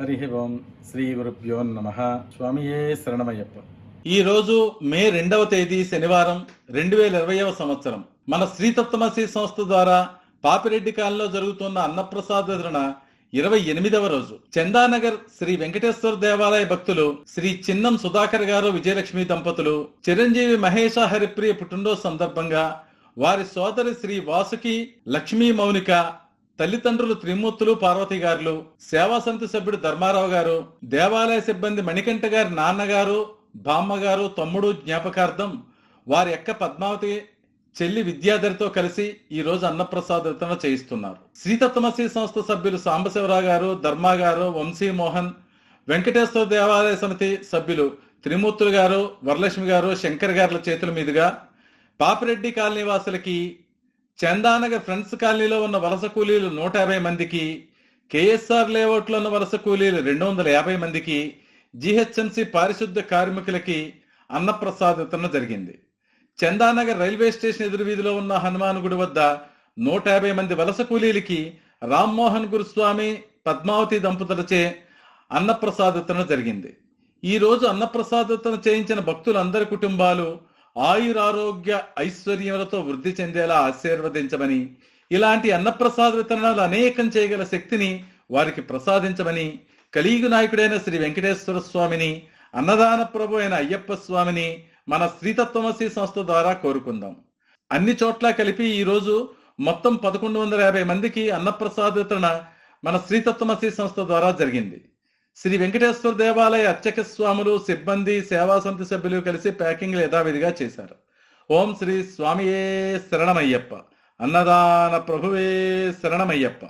హరి ఓం శ్రీ గురుభ్యో నమః. స్వామియే శరణమయ్యప్ప. ఈ రోజు మే 2వ తేదీ శనివారం 2020వ సంవత్సరం. మన శ్రీతత్వమసి సంస్థ ద్వారా పాపిరెడ్డి కాలనీలో జరుగుతున్న అన్నప్రసాద వితరణ 28వ రోజు. చందానగర్ శ్రీ వెంకటేశ్వర దేవాలయ భక్తులు శ్రీ చిన్నం సుధాకర్ గారు విజయలక్ష్మి దంపతులు చిరంజీవి మహేష హరిప్రియ పుట్టినరోజు సందర్భంగా వారి సోదరి శ్రీ వాసుకి లక్ష్మీ మౌనిక, తల్లిదండ్రులు త్రిమూర్తులు పార్వతి గారు, సేవా సమితి సభ్యుడు ధర్మారావు గారు, దేవాలయ సిబ్బంది మణికంఠ గారి నాన్నగారు, బామ్మగారు, తమ్ముడు జ్ఞాపకార్థం వారి యొక్క పద్మావతి చెల్లి విద్యాధరితో కలిసి ఈ రోజు అన్నప్రసాద వితరణ చేయిస్తున్నారు. శ్రీతత్వమసి సంస్థ సభ్యులు సాంబశివరావు గారు, ధర్మా గారు, వంశీ మోహన్, వెంకటేశ్వర దేవాలయ సమితి సభ్యులు త్రిమూర్తులు గారు, వరలక్ష్మి గారు, శంకర్ గారుల చేతుల మీదుగా పాపిరెడ్డి కాలనీ వాసులకి, చందానగర్ ఫ్రెండ్స్ కాలనీలో ఉన్న వలస కూలీలు 150 మందికి, కేఎస్ఆర్ లేఅవుట్లో ఉన్న వలస కూలీలు 250 మందికి, జిహెచ్ఎంసి పారిశుద్ధ కార్మికులకి అన్నప్రసాద వితరణ జరిగింది. చందానగర్ రైల్వే స్టేషన్ ఎదురు వీధిలో ఉన్న హనుమాన్ గుడి వద్ద 150 మంది వలస కూలీలకి రామ్మోహన్ గురుస్వామి, పద్మావతి దంపతులచే అన్నప్రసాద వితరణ జరిగింది. ఈ రోజు అన్నప్రసాద వితరణ చేయించిన భక్తులందరి కుటుంబాలు ఆయురారోగ్య ఐశ్వర్యములతో వృద్ధి చెందేలా ఆశీర్వదించమని, ఇలాంటి అన్నప్రసాద వితరణలు అనేకం చేయగల శక్తిని వారికి ప్రసాదించమని, కలియుగ నాయకుడైన శ్రీ వెంకటేశ్వర స్వామిని, అన్నదాన ప్రభు అయిన అయ్యప్ప స్వామిని మన శ్రీతత్వమసి సంస్థ ద్వారా కోరుకుందాం. అన్ని చోట్ల కలిపి ఈ రోజు మొత్తం 1150 మందికి అన్నప్రసాద వితరణ మన శ్రీతత్వమసి సంస్థ ద్వారా జరిగింది. శ్రీ వెంకటేశ్వర దేవాలయ అర్చక స్వాములు, సిబ్బంది, సేవా సమితి సభ్యులు కలిసి ప్యాకింగ్లు యథావిధిగా చేశారు. ఓం శ్రీ స్వామియే శరణమయ్యప్ప. అన్నదాన ప్రభువే శరణమయ్యప్ప.